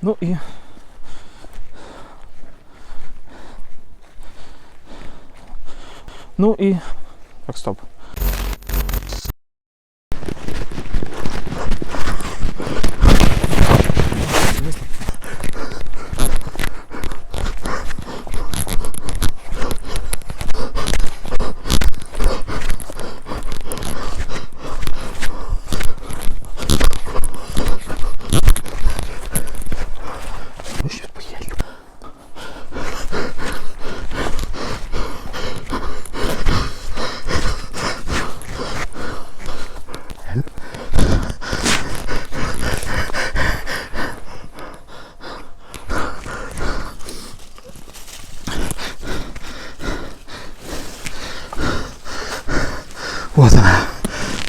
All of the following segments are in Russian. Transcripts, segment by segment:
Ну и... Так, стоп.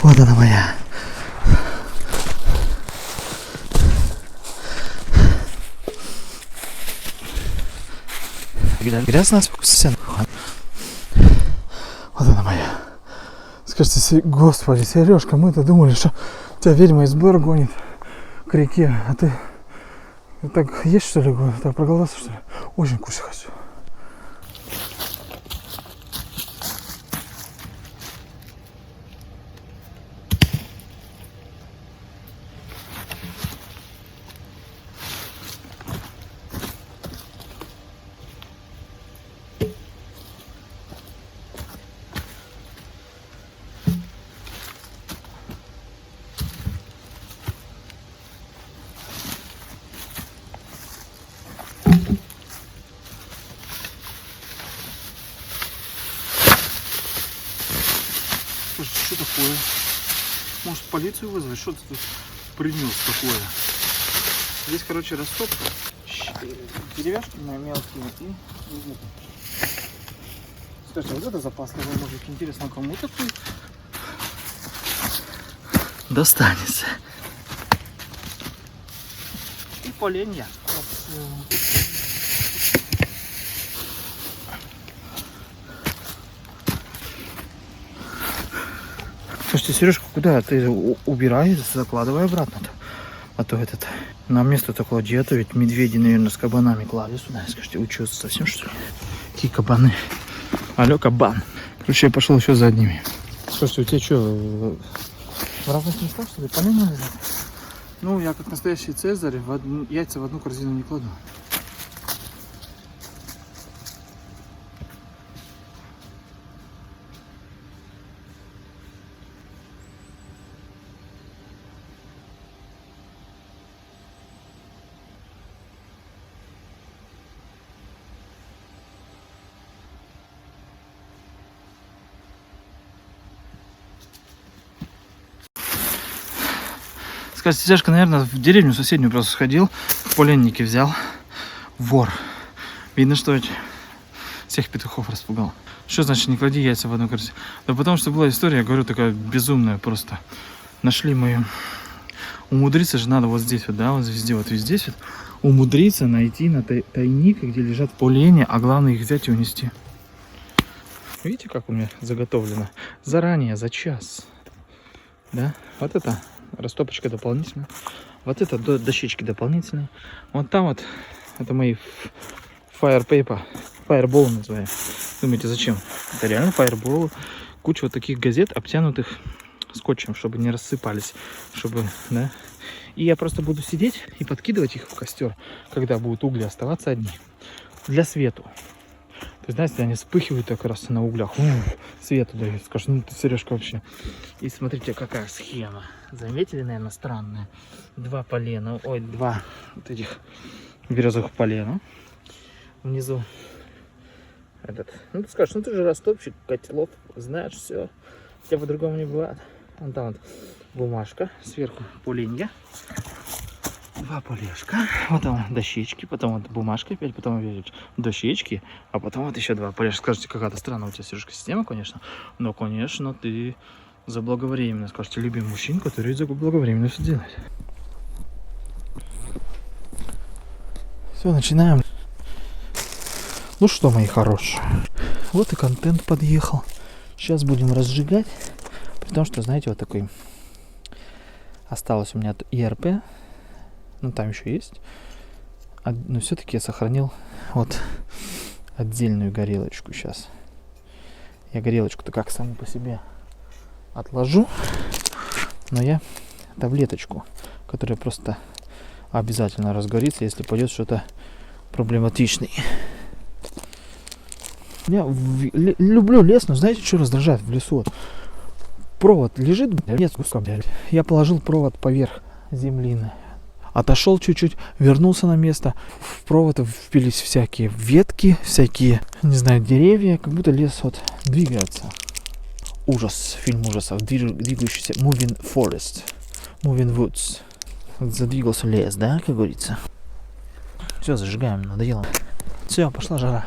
Вот она моя. Грязно совсем. Вот она моя. Скажите, господи, Сережка, мы-то думали, что тебя ведьма из Блэр гонит к реке, а ты так есть, что ли, так проголодался, что ли? Очень кушать хочу. Что такое? Может, полицию вызвать? Что ты тут принес такое? Здесь, короче, растопка. Деревяшки мелкие и... Скажите, вот это запасливый мужик. Интересно, кому такой достанется? И поленья. Слушайте, Сережка, куда ты убирай, закладывай обратно-то. А то этот, на место такого где-то, ведь медведи, наверное, с кабанами клали сюда. Скажите, учился совсем, что ли? Какие кабаны? Алло, кабан. Короче, я пошел еще за одними. Слушайте, у тебя что, в разных местах, что ли, поленья лежат? Ну, я как настоящий цезарь, яйца в одну корзину не кладу. Скажите, Сашка, наверное, в деревню соседнюю просто сходил, поленники взял. Вор. Видно, что всех петухов распугал. Что значит не клади яйца в одну корзину? Да потому что была история, я говорю, такая безумная просто. Нашли мою. Умудриться же надо вот здесь вот, да, вот везде, вот здесь вот. Умудриться найти на тайник, где лежат поленья, а главное их взять и унести. Видите, как у меня заготовлено? Заранее, за час. Да, вот это растопочка дополнительная. Вот это дощечки дополнительные. Вот там вот, это мои fire paper, fireball называем. Думаете, зачем? Это реально fireball. Куча вот таких газет, обтянутых скотчем, чтобы не рассыпались, чтобы, да. И я просто буду сидеть и подкидывать их в костер, когда будут угли оставаться одни. Для свету. То есть, знаете, они вспыхивают как раз на углях. Свету дают. Скажешь, ну ты, Сережка, вообще. И смотрите, какая схема. Заметили, наверное, странная. Два полена. Ой, два вот этих березовых полена. Внизу этот. Ну ты скажешь, ну ты же растопщик котелов. Знаешь все. У тебя по-другому не бывает. Вон там вот бумажка. Сверху поленья. Два полежка, вот там дощечки, потом вот бумажка опять, потом опять дощечки, а потом вот еще два полежка. Скажите, какая-то странная у тебя, Сережка, система, конечно, но, конечно, ты заблаговременно, скажете, любимый мужчин, который заблаговременно все делает. Все, начинаем. Ну что, мои хорошие, вот и контент подъехал. Сейчас будем разжигать, при том, что, знаете, вот такой осталось у меня ERP. Ну, там еще есть Но все-таки я сохранил вот отдельную горелочку сейчас. Я горелочку-то как саму по себе отложу, но я таблеточку, которая просто обязательно разгорится, если пойдет что-то проблематичное. Я люблю лес, но знаете, что раздражает в лесу? Вот провод лежит, я положил провод поверх земли, отошел чуть-чуть, вернулся на место, в провод впились всякие ветки, всякие, не знаю, деревья, как будто лес вот двигается. Ужас, фильм ужасов, двигающийся Moving Forest, Moving Woods. Задвигался лес, да, как говорится. Все, зажигаем, надоело. Все, пошла жара.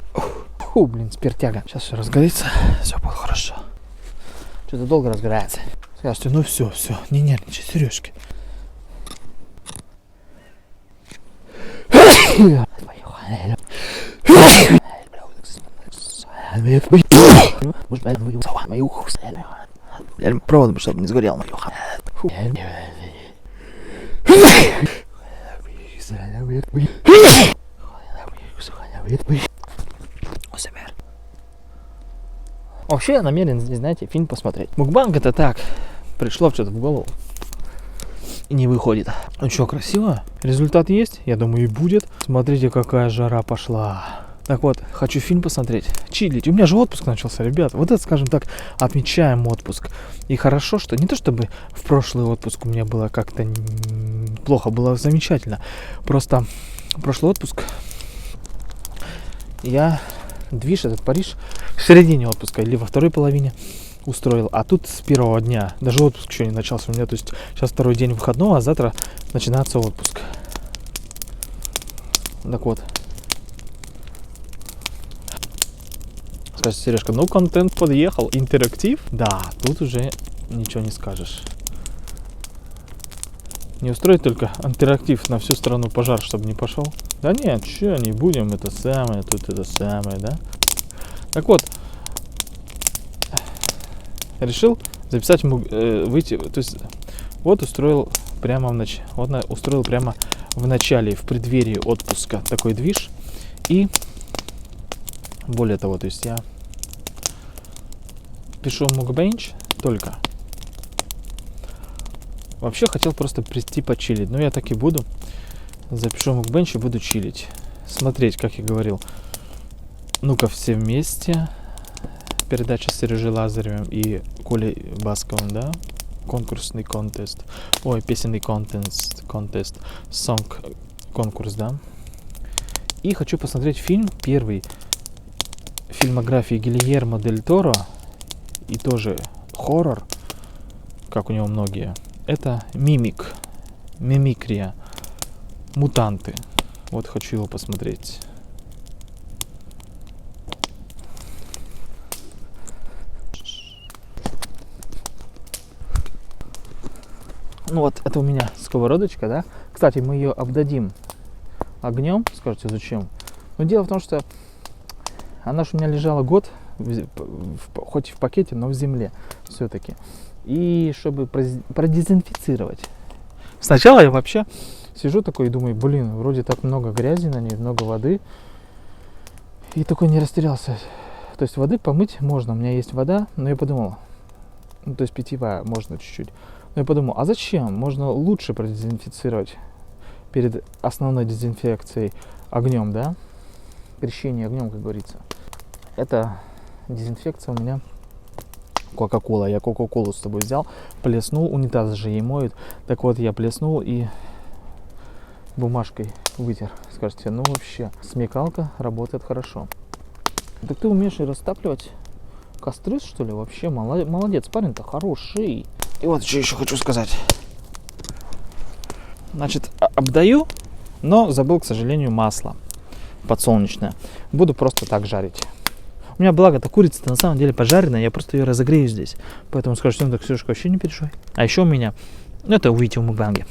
Фу, блин, спиртяга. Сейчас все разгорится, все будет хорошо. Что-то долго разгорается. Скажете, ну все, не нервничай, Сережки. Провод, чтобы не сгорел. Вообще я намерен здесь, знаете, фильм посмотреть. Мукбанг это так, пришло что-то в голову и не выходит. Ну что, красиво? Результат есть? Я думаю, и будет. Смотрите, какая жара пошла. Так вот, хочу фильм посмотреть, чилить. У меня же отпуск начался, ребят. Вот это, скажем так, отмечаем отпуск. И хорошо, что не то чтобы в прошлый отпуск у меня было как-то плохо, было замечательно. Просто прошлый отпуск я движ этот Париж в середине отпуска или во второй половине устроил. А тут с первого дня, даже отпуск еще не начался у меня. То есть сейчас второй день выходного, а завтра начинается отпуск. Так вот. Скажешь, Сережка, ну контент подъехал, интерактив? Да, тут уже ничего не скажешь. Не устроить только интерактив на всю страну пожар, чтобы не пошел. Да нет, что, не будем, это самое, тут это самое, да? Так вот, решил записать, выйти, то есть, вот устроил прямо устроил прямо в начале, в преддверии отпуска такой движ. И более того, то есть я пишу мукбенч только. Вообще хотел просто прийти почилить, но я так и буду. Запишу мукбенч и буду чилить. Смотреть, как я говорил. Ну-ка, все вместе. Передача с Сережей Лазаревым и Колей Басковым, да? Конкурсный контест. Ой, песенный контест. Сонг конкурс, да? И хочу посмотреть фильм первый. Фильмографии Гильермо Дель Торо. И тоже хоррор, как у него многие. Это Мимикрия. Мутанты. Вот хочу его посмотреть. Ну вот, это у меня сковородочка, да? Кстати, мы ее обдадим огнем. Скажете, зачем? Но дело в том, что она же у меня лежала год, хоть и в пакете, но в земле все-таки. И чтобы продезинфицировать. Сначала я вообще сижу такой и думаю, блин, вроде так много грязи на ней, много воды. И такой не растерялся. То есть воды помыть можно, у меня есть вода, но я подумал, ну, то есть питьевая можно чуть-чуть. Но я подумал, а зачем? Можно лучше продезинфицировать перед основной дезинфекцией огнем, да? Крещение огнем, как говорится. Это дезинфекция у меня Кока-кола. Я Кока-колу с собой взял, плеснул, унитаз же ей моют. Так вот, я плеснул и бумажкой вытер. Скажете, ну вообще, смекалка работает хорошо. Так ты умеешь и растапливать костры, что ли? Вообще, молодец, парень-то хороший. И вот что еще хочу сказать. Значит, обдаю, но забыл, к сожалению, масло подсолнечное. Буду просто так жарить. У меня, благо-то, курица-то на самом деле пожаренная, я просто ее разогрею здесь. Поэтому скажешь, ну так, Сережка, вообще не переживай. А еще у меня, ну это увидите в мукбанге.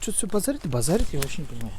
Что-то все базарить, я вообще не понимаю.